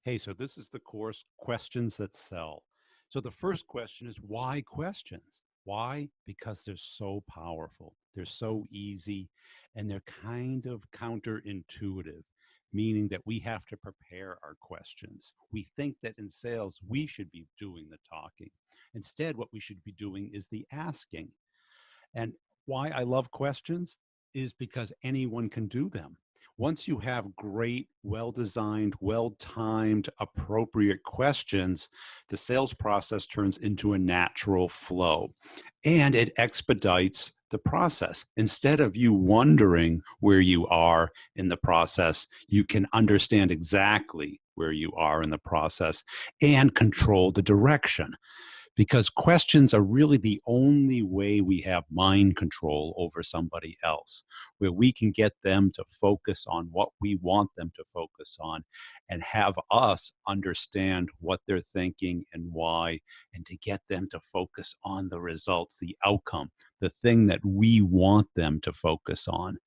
Hey, so this is the course Questions That Sell. So the first question is why questions? Why? Because they're so powerful, they're so easy, and they're kind of counterintuitive, meaning that we have to prepare our questions. We think that in sales, we should be doing the talking. Instead, what we should be doing is the asking. And why I love questions is because anyone can do them. Once you have great, well designed, well timed, appropriate questions, the sales process turns into a natural flow and it expedites the process. Instead of you wondering where you are in the process, you can understand exactly where you are in the process and control the direction, because questions are really the only way we have mind control over somebody else, where we can get them to focus on what we want them to focus on and have us understand what they're thinking and why, and to get them to focus on the results, the outcome, the thing that we want them to focus on.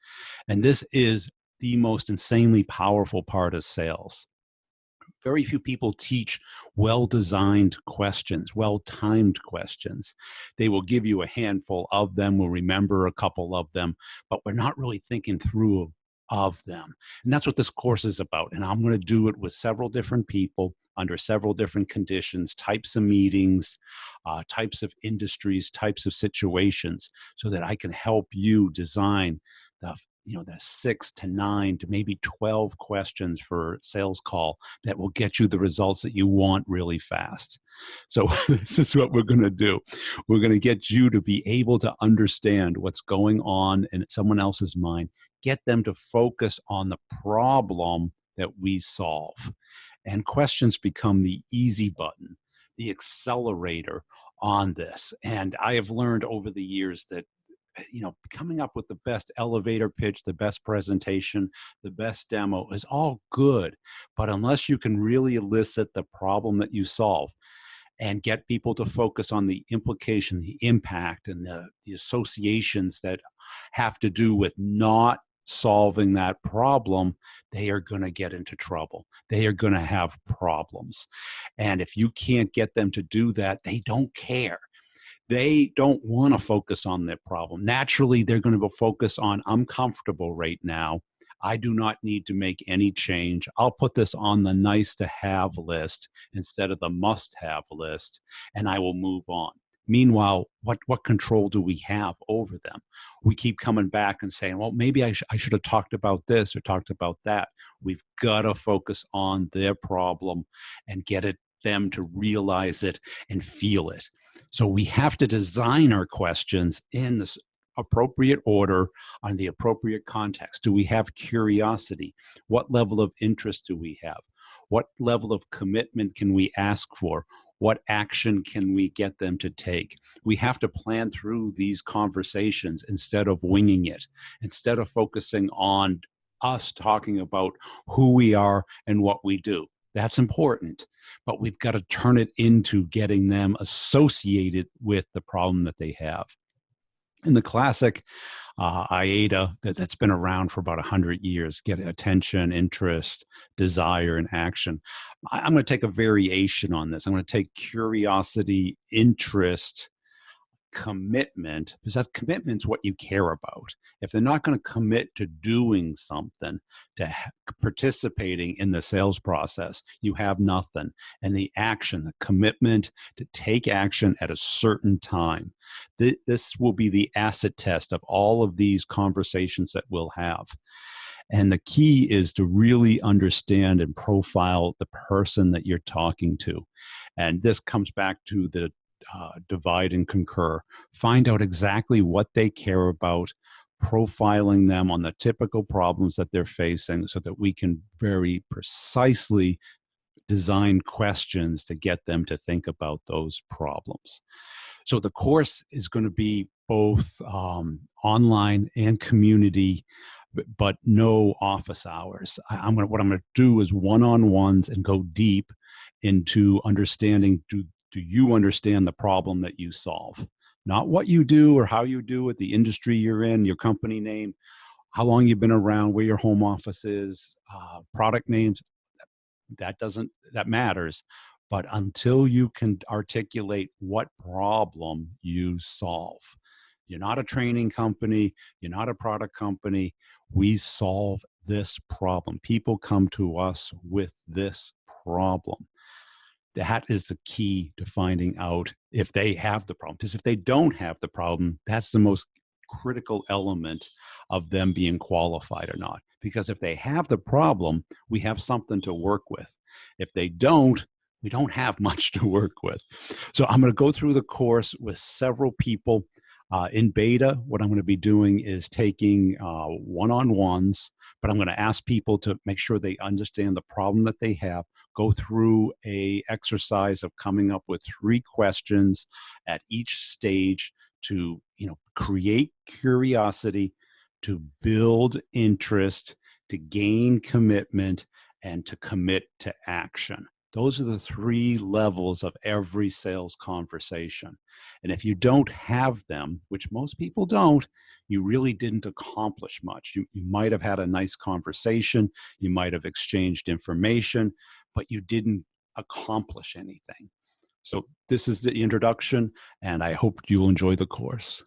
And this is the most insanely powerful part of sales. Very few people teach well designed questions, well timed questions. They will give you a handful of them, we'll remember a couple of them, but we're not really thinking through of them. And that's what this course is about. And I'm going to do it with several different people under several different conditions, types of meetings, types of industries, types of situations, so that I can help you design the the 6 to 9 to maybe 12 questions for sales call that will get you the results that you want really fast. So this is what we're going to do. We're going to get you to be able to understand what's going on in someone else's mind, get them to focus on the problem that we solve. And questions become the easy button, the accelerator on this. And I have learned over the years that coming up with the best elevator pitch, the best presentation, the best demo is all good. But unless you can really elicit the problem that you solve and get people to focus on the implication, the impact, and the associations that have to do with not solving that problem, they are going to get into trouble. They are going to have problems. And if you can't get them to do that, they don't care. They don't want to focus on their problem. Naturally, they're going to focus on, I'm comfortable right now. I do not need to make any change. I'll put this on the nice to have list instead of the must have list, and I will move on. Meanwhile, what control do we have over them? We keep coming back and saying, well, maybe I should have talked about this or talked about that. We've got to focus on their problem and get them to realize it and feel it. So we have to design our questions in this appropriate order on the appropriate context. Do we have curiosity? What level of interest do we have? What level of commitment can we ask for? What action can we get them to take? We have to plan through these conversations instead of winging it, instead of focusing on us talking about who we are and what we do. That's important, but we've got to turn it into getting them associated with the problem that they have. In the classic IATA that's been around for about 100 years, get attention, interest, desire, and action. I'm going to take a variation on this. I'm going to take curiosity, interest, commitment, because that commitment's what you care about. If they're not going to commit to doing something, to participating in the sales process, you have nothing. And the action, the commitment to take action at a certain time, this will be the acid test of all of these conversations that we'll have. And the key is to really understand and profile the person that you're talking to. And this comes back to the divide and concur. Find out exactly what they care about, profiling them on the typical problems that they're facing so that we can very precisely design questions to get them to think about those problems. So the course is going to be both online and community, but no office hours. What I'm going to do is one-on-ones and go deep into understanding, do you understand the problem that you solve? Not what you do or how you do it, the industry you're in, your company name, how long you've been around, where your home office is, product names. that matters. But until you can articulate what problem you solve, you're not a training company, you're not a product company. We solve this problem. People come to us with this problem. That is the key to finding out if they have the problem. Because if they don't have the problem, that's the most critical element of them being qualified or not. Because if they have the problem, we have something to work with. If they don't, we don't have much to work with. So I'm going to go through the course with several people. In beta, what I'm going to be doing is taking one-on-ones, but I'm going to ask people to make sure they understand the problem that they have, go through a exercise of coming up with 3 questions at each stage to, create curiosity, to build interest, to gain commitment, and to commit to action. Those are the 3 levels of every sales conversation. And if you don't have them, which most people don't, you really didn't accomplish much. You might have had a nice conversation, you might have exchanged information, but you didn't accomplish anything. So this is the introduction, and I hope you'll enjoy the course.